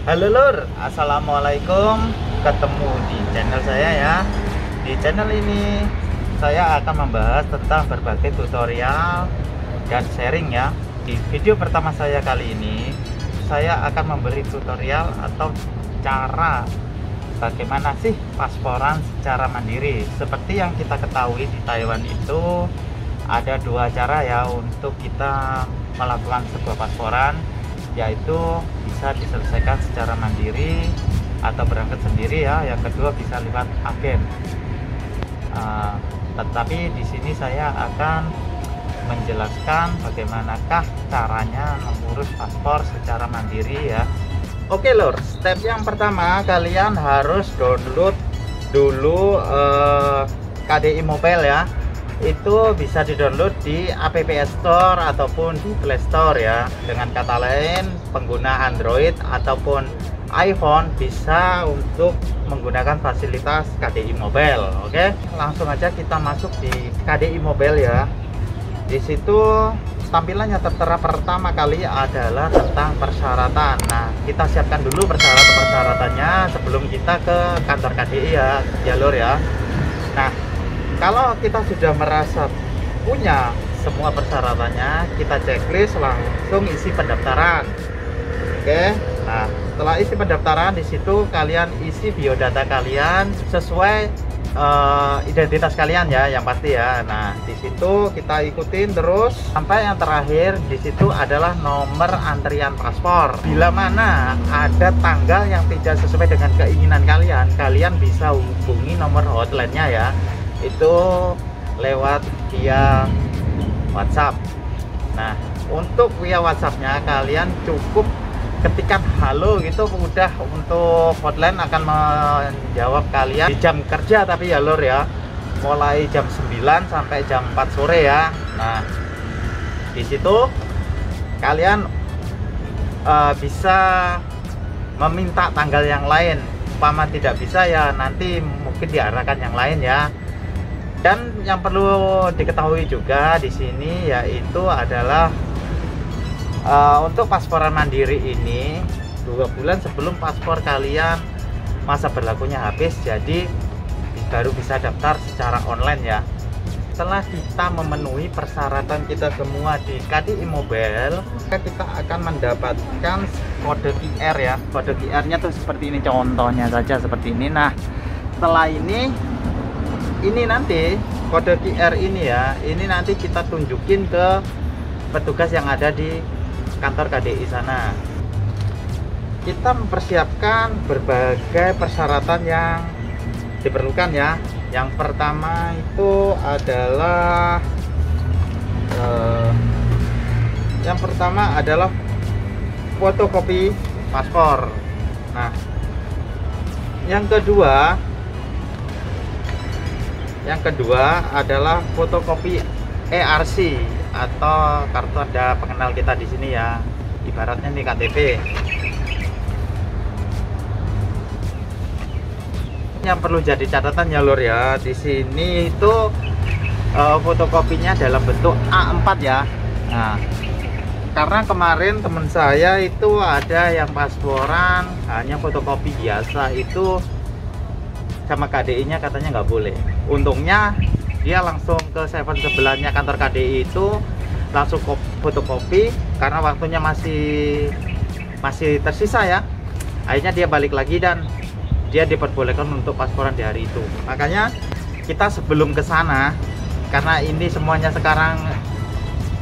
Halo Lur, Assalamualaikum. Ketemu di channel saya ya. Di channel ini saya akan membahas tentang berbagai tutorial dan sharing ya. Di video pertama saya kali ini, saya akan memberi tutorial atau cara bagaimana sih pasporan secara mandiri. Seperti yang kita ketahui di Taiwan itu ada dua cara ya untuk kita melakukan sebuah pasporan, yaitu bisa diselesaikan secara mandiri atau berangkat sendiri ya. Yang kedua bisa lewat agen. Tetapi di sini saya akan menjelaskan bagaimanakah caranya mengurus paspor secara mandiri ya. Oke Lur, step yang pertama kalian harus download dulu KDI Mobile ya. Itu bisa di-download di App Store ataupun di Play Store ya. Dengan kata lain, pengguna Android ataupun iPhone bisa untuk menggunakan fasilitas KDI Mobile. Oke, langsung aja kita masuk di KDI Mobile ya. Di situ tampilannya tertera pertama kali adalah tentang persyaratan. Nah, kita siapkan dulu persyaratannya sebelum kita ke kantor KDI ya, jalur ya. Nah, kalau kita sudah merasa punya semua persyaratannya, kita checklist langsung isi pendaftaran. Oke. Nah, setelah isi pendaftaran di situ kalian isi biodata kalian sesuai identitas kalian ya, yang pasti ya. Nah, di situ kita ikutin terus sampai yang terakhir. Di situ adalah nomor antrian paspor. Bila mana ada tanggal yang tidak sesuai dengan keinginan kalian, kalian bisa hubungi nomor hotline-nya ya. Itu lewat via WhatsApp. Nah, untuk via WhatsApp-nya kalian cukup ketikkan halo gitu, udah untuk hotline akan menjawab kalian di jam kerja tapi ya Lur ya, mulai jam 9 sampai jam 4 sore ya. Nah, di situ kalian bisa meminta tanggal yang lain. Umpama tidak bisa ya nanti mungkin diarahkan yang lain ya. Dan yang perlu diketahui juga di sini yaitu adalah untuk pasporan mandiri ini 2 bulan sebelum paspor kalian masa berlakunya habis, jadi baru bisa daftar secara online ya. Setelah kita memenuhi persyaratan kita semua di KDI Mobile, kita akan mendapatkan kode QR ya. Kode QR-nya tuh seperti ini, contohnya saja seperti ini. Nah, setelah ini nanti kode QR ini ya, ini nanti kita tunjukin ke petugas yang ada di kantor KDI sana. Kita mempersiapkan berbagai persyaratan yang diperlukan ya. Yang pertama itu adalah fotokopi paspor. Nah, yang kedua adalah fotokopi ERC atau kartu tanda pengenal kita di sini ya, ibaratnya nih KTP. Yang perlu jadi catatan ya Lur ya, di sini itu fotokopinya dalam bentuk A4 ya. Nah, karena kemarin teman saya itu ada yang pasporan hanya fotokopi biasa, itu sama KDI-nya katanya nggak boleh. Untungnya dia langsung ke Seven sebelahnya kantor KDI itu langsung fotokopi karena waktunya masih tersisa ya. Akhirnya dia balik lagi dan dia diperbolehkan untuk pasporan di hari itu. Makanya kita sebelum ke sana, karena ini semuanya sekarang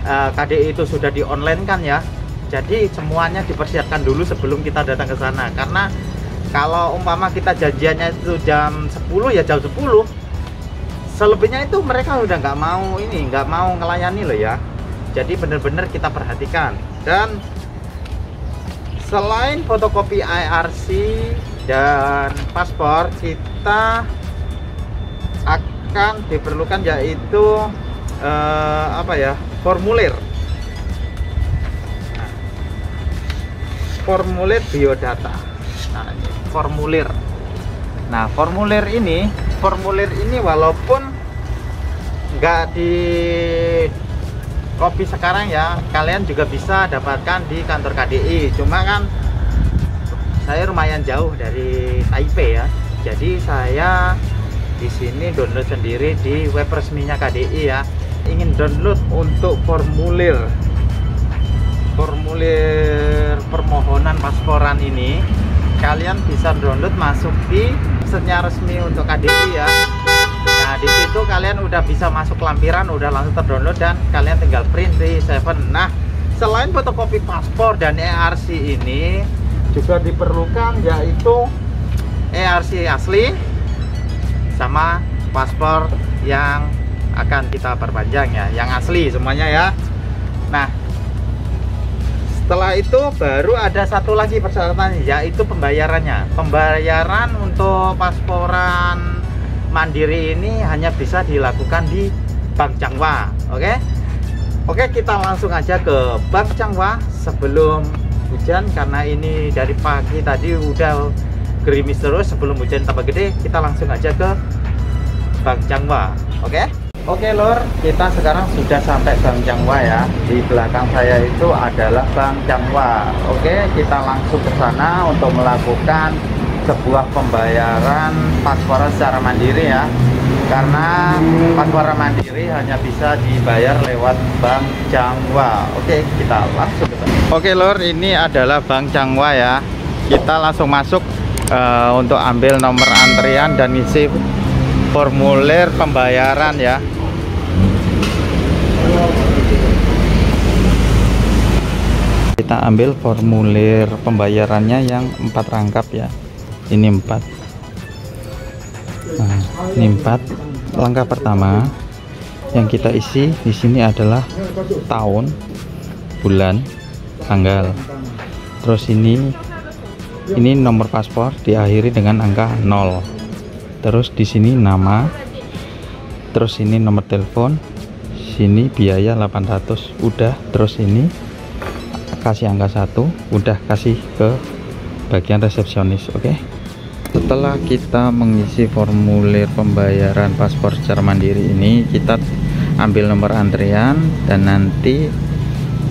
KDI itu sudah di online kan ya, jadi semuanya dipersiapkan dulu sebelum kita datang ke sana. Karena kalau umpama kita janjiannya itu jam 10 ya jam 10, selebihnya itu mereka udah nggak mau ngelayani loh ya. Jadi bener-bener kita perhatikan. Dan selain fotokopi IRC dan paspor, kita akan diperlukan yaitu formulir. Nah, formulir biodata. Nah, ini formulir. Nah, formulir ini walaupun nggak di copy sekarang ya, kalian juga bisa dapatkan di kantor KDI. Cuma kan saya lumayan jauh dari Taipei ya. Jadi saya di sini download sendiri di web resminya KDI ya. Ingin download untuk formulir permohonan pasporan ini, kalian bisa download masuk di websitenya resmi untuk KDI ya. Nah di situ kalian udah bisa masuk lampiran, udah langsung terdownload dan kalian tinggal print di Seven. Nah selain fotokopi paspor dan ERC ini juga diperlukan yaitu ERC asli sama paspor yang akan kita perpanjang ya, yang asli semuanya ya. Nah setelah itu baru ada satu lagi persyaratan, yaitu pembayarannya. Pembayaran untuk pasporan mandiri ini hanya bisa dilakukan di Bank Changhua. Oke, kita langsung aja ke Bank Changhua sebelum hujan, karena ini dari pagi tadi udah gerimis terus. Sebelum hujan tambah gede, kita langsung aja ke Bank Changhua. Oke lor, kita sekarang sudah sampai Bank Changhua ya. Di belakang saya itu adalah Bank Changhua. Oke, kita langsung ke sana untuk melakukan sebuah pembayaran pasporan secara mandiri ya. Karena pasporan mandiri hanya bisa dibayar lewat Bank Changhua. Oke, kita langsung ke sana. Oke lor, ini adalah Bank Changhua ya. Kita langsung masuk untuk ambil nomor antrian dan ngisi formulir pembayaran ya. Kita ambil formulir pembayarannya yang 4 rangkap ya. Ini 4. Nah, ini 4. Langkah pertama yang kita isi di sini adalah tahun, bulan, tanggal. Terus ini nomor paspor diakhiri dengan angka 0. Terus di sini nama. Terus ini nomor telepon. Sini biaya 800 udah. Terus ini kasih angka 1, udah kasih ke bagian resepsionis. Oke. Setelah kita mengisi formulir pembayaran paspor secara mandiri ini, kita ambil nomor antrian dan nanti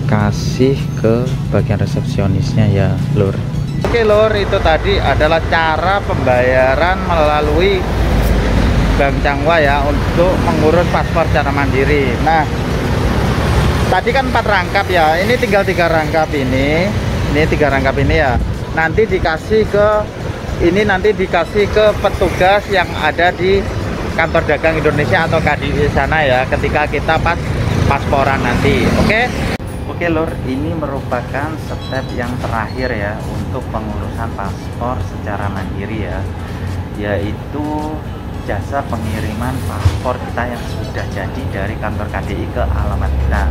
kasih ke bagian resepsionisnya ya lor. Oke lor, itu tadi adalah cara pembayaran melalui Bank Changhua ya untuk mengurus paspor secara mandiri. Nah tadi kan 4 rangkap ya, ini tinggal 3 rangkap ini 3 rangkap ini ya. Nanti dikasih ke petugas yang ada di kantor dagang Indonesia atau KDI sana ya, ketika kita pasporan nanti. Oke lor, ini merupakan step yang terakhir ya untuk pengurusan paspor secara mandiri ya, yaitu jasa pengiriman paspor kita yang sudah jadi dari kantor KDI ke alamat kita.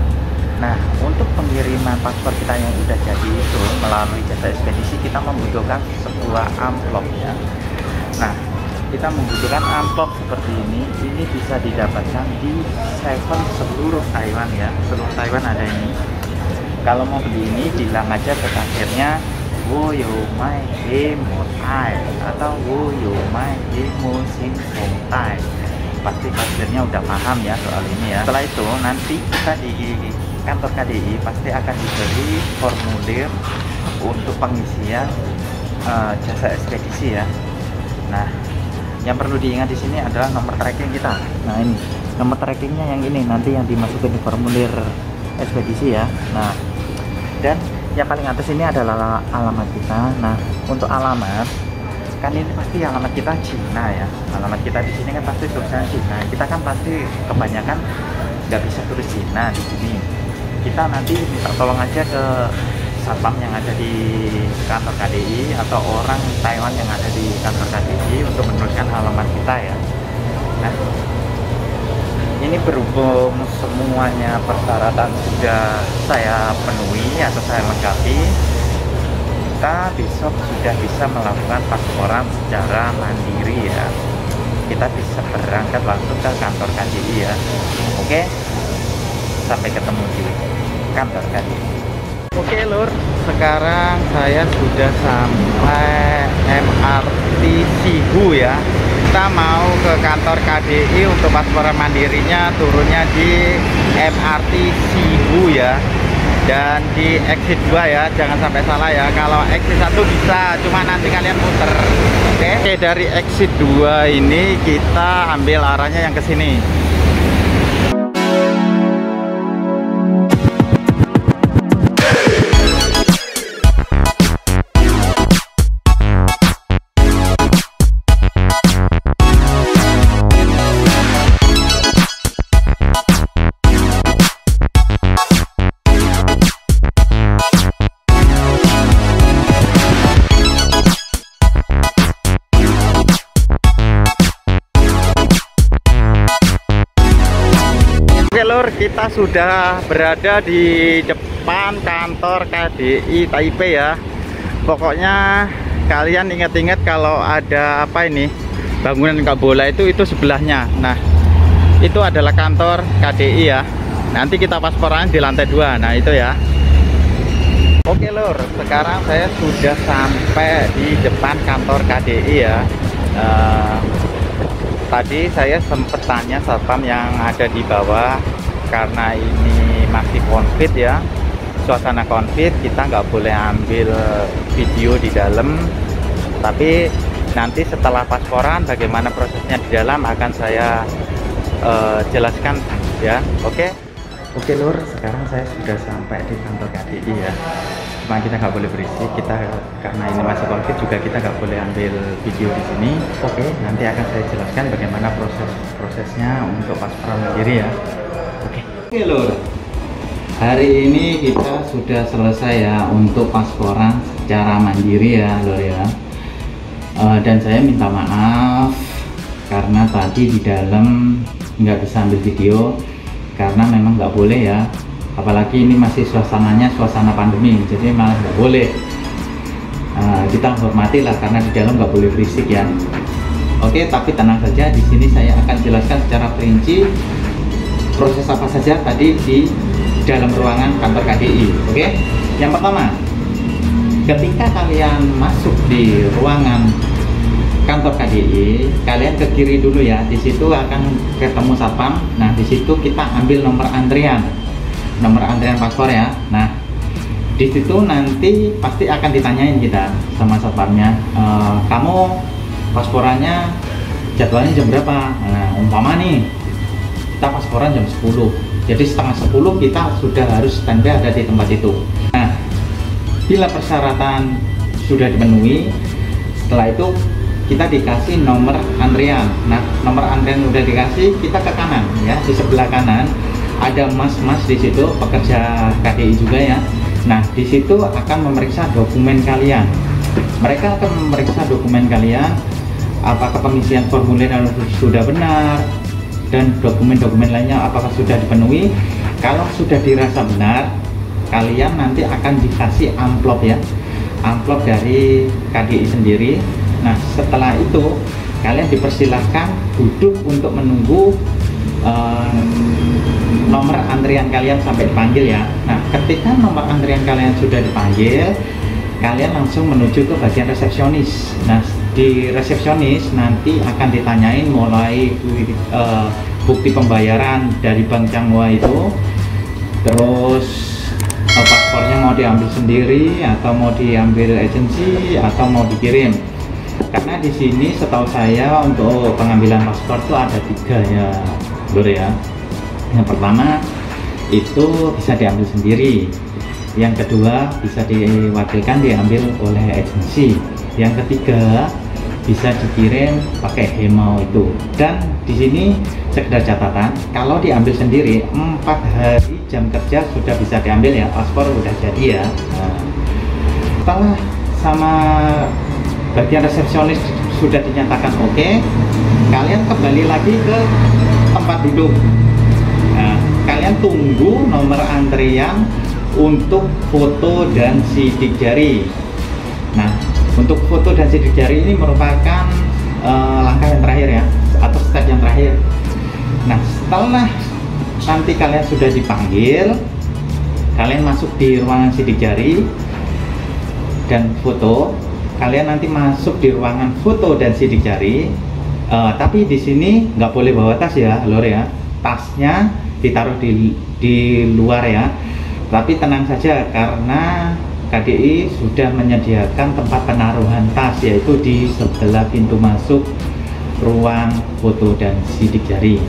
Nah, untuk pengiriman paspor kita yang sudah jadi itu melalui jasa ekspedisi, kita membutuhkan sebuah amplop ya. Nah, kita membutuhkan amplop seperti ini. Ini bisa didapatkan di Seven seluruh Taiwan ya. Seluruh Taiwan ada ini. Kalau mau beli ini, bilang aja ke kasirnya wo you mai he mo tai atau wo you mai he mo xin hong tai. Pasti kasirnya udah paham ya soal ini ya. Setelah itu nanti kita di kantor KDI pasti akan diberi formulir untuk pengisian jasa ekspedisi ya. Nah, yang perlu diingat di sini adalah nomor tracking kita. Nah, ini nomor trackingnya yang ini nanti yang dimasukin di formulir ekspedisi ya. Nah, dan yang paling atas ini adalah alamat kita. Nah, untuk alamat kan ini pasti alamat kita Cina ya. Alamat kita di sini kan pasti tulisannya Cina. Kita kan pasti kebanyakan nggak bisa tulis Cina di sini. Kita nanti minta tolong aja ke satpam yang ada di kantor KDI atau orang Taiwan yang ada di kantor KDI untuk menuliskan alamat kita ya. Nah, ini berhubung semuanya persyaratan sudah saya penuhi atau saya lengkapi, kita besok sudah bisa melakukan pasporan secara mandiri ya. Kita bisa berangkat langsung ke kantor KDI ya. Oke, sampai ketemu di kantor KDI. Oke lur, sekarang saya sudah sampai MRT Sihu ya. Kita mau ke kantor KDI untuk pasporan mandirinya, turunnya di MRT Sihu ya. Dan di exit 2 ya, jangan sampai salah ya. Kalau exit 1 bisa, cuma nanti kalian muter. Oke, dari exit 2 ini kita ambil arahnya yang ke sini. Oke lur, kita sudah berada di depan kantor KDI Taipei ya. Pokoknya kalian ingat-ingat kalau ada apa ini, bangunan sepak bola itu sebelahnya. Nah, itu adalah kantor KDI ya. Nanti kita pasporan di lantai 2. Nah, itu ya. Oke lur, sekarang saya sudah sampai di depan kantor KDI ya. Tadi saya sempat tanya satpam yang ada di bawah, karena ini masih COVID ya, suasana COVID, kita nggak boleh ambil video di dalam. Tapi nanti setelah pasporan bagaimana prosesnya di dalam akan saya jelaskan ya. Oke lur, sekarang saya sudah sampai di kantor KDI ya. Cuma kita nggak boleh berisik, karena ini masih COVID juga kita nggak boleh ambil video di sini. Oke, nanti akan saya jelaskan bagaimana prosesnya untuk pasporan mandiri ya. Oke lur, hari ini kita sudah selesai ya untuk pasporan secara mandiri ya lur ya. Dan saya minta maaf karena tadi di dalam nggak bisa ambil video, karena memang nggak boleh ya. Apalagi ini masih suasananya suasana pandemi, jadi malah nggak boleh. Kita hormati lah, karena di dalam nggak boleh berisik ya. Oke, tapi tenang saja, di sini saya akan jelaskan secara perinci proses apa saja tadi di dalam ruangan kantor KDI. Oke, yang pertama, ketika kalian masuk di ruangan kantor KDI, kalian ke kiri dulu ya. Di situ akan ketemu satpam. Nah, di situ kita ambil nomor antrian paspor ya. Nah, di situ nanti pasti akan ditanyain kita sama satpamnya, kamu pasporannya jadwalnya jam berapa? Nah, umpama nih kita pasporan jam 10, jadi setengah 10 kita sudah harus standby ada di tempat itu. Nah, bila persyaratan sudah dipenuhi, setelah itu kita dikasih nomor antrian. Nah, nomor antrian udah dikasih, kita ke kanan ya. Di sebelah kanan ada mas-mas di situ, pekerja KDI juga ya. Nah, di situ akan memeriksa dokumen kalian. Mereka akan memeriksa dokumen kalian, apakah pengisian formulir sudah benar, dan dokumen-dokumen lainnya apakah sudah dipenuhi. Kalau sudah dirasa benar, kalian nanti akan dikasih amplop ya, amplop dari KDI sendiri. Nah, setelah itu kalian dipersilahkan duduk untuk menunggu nomor antrian kalian sampai dipanggil ya. Nah, ketika nomor antrian kalian sudah dipanggil, kalian langsung menuju ke bagian resepsionis. Nah, di resepsionis nanti akan ditanyain mulai bukti pembayaran dari Bank Changhua itu, terus paspornya mau diambil sendiri atau mau diambil agensi atau mau dikirim. Karena di sini setahu saya untuk pengambilan paspor itu ada 3 ya lur ya. Yang pertama itu bisa diambil sendiri, yang kedua bisa diwakilkan diambil oleh agensi, yang ketiga bisa dikirim pakai hemau itu. Dan di sini sekedar catatan, kalau diambil sendiri 4 hari jam kerja sudah bisa diambil ya, paspor udah jadi ya. Nah, setelah sama bagian resepsionis sudah dinyatakan oke, kalian kembali lagi ke tempat duduk. Nah, kalian tunggu nomor antrian untuk foto dan sidik jari. Nah, untuk foto dan sidik jari ini merupakan langkah yang terakhir ya, atau step yang terakhir. Nah, setelah nanti kalian sudah dipanggil, kalian masuk di ruangan sidik jari dan foto. Kalian nanti masuk di ruangan foto dan sidik jari. Tapi di sini nggak boleh bawa tas ya lur ya. Tasnya ditaruh di luar ya. Tapi tenang saja, karena KDI sudah menyediakan tempat penaruhan tas, yaitu di sebelah pintu masuk ruang foto dan sidik jari.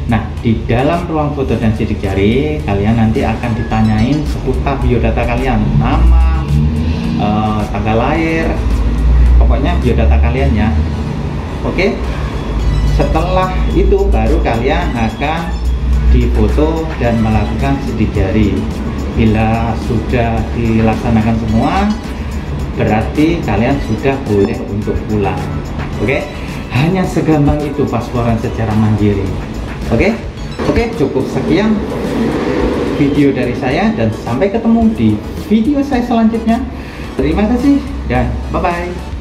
Nah, di dalam ruang foto dan sidik jari, kalian nanti akan ditanyain seputar biodata kalian, nama, tanggal lahir, pokoknya biodata kalian ya. Oke, setelah itu baru kalian akan difoto dan melakukan sidik jari. Bila sudah dilaksanakan semua, berarti kalian sudah boleh untuk pulang. Oke, hanya segampang itu pasporan secara mandiri. Oke, cukup sekian video dari saya, dan sampai ketemu di video saya selanjutnya. Terima kasih dan bye-bye.